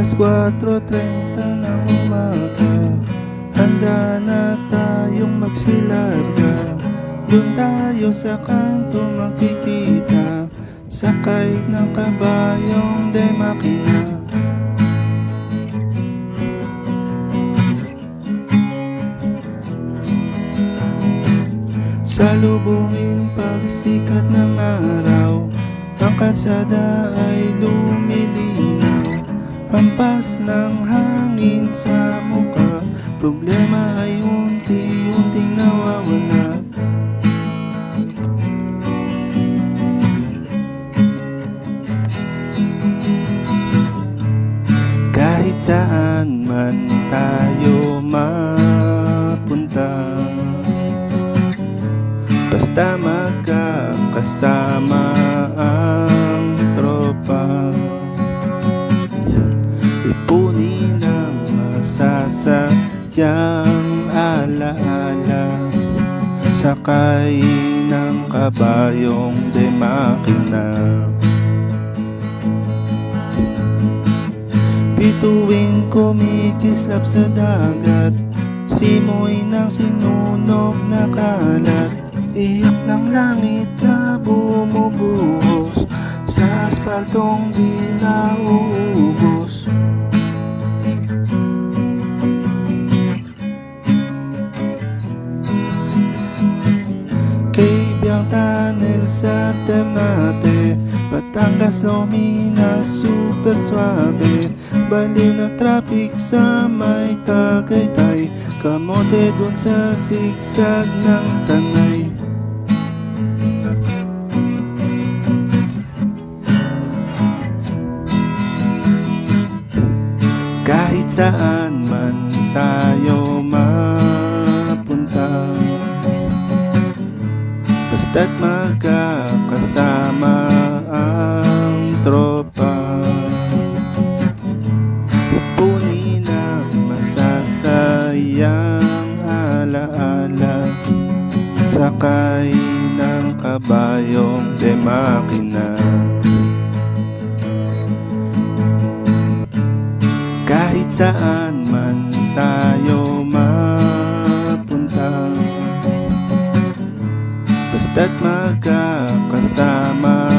4:30 ng umaga, handa na tayong magsilarga. Doon tayo sa kanto magkikita, sakay ng kabayong de makina. Salubungin pagsikat ng araw, ang kalsada ay lumilinaw. Hampas ng hangin sa mukha, problema ay unti-unting nawawala. Kahit saan man tayo mapunta, basta magkakasama ang tropa. Ipunin ang masasayang alaala, sakay ng kabayong de makina. Bituing kumikislap sa dagat, simoy ng sinunog na kalat. Iyak ng langit na bumubuhos sa asfaltong di nauubos. Kaibiyang tunnel sa Ternate, Batangas, Lumina, super suabe. Bali na traffic sa may Tagaytay, kamote dun sa sigsag ng Tanay. Kahit saan man tayo mapunta, basta't magkakasama ang tropa. Ipunin ang masasayang alaala, sakay ng kabayong de makina. Kahit saan man tayo mapunta, basta't magkakasama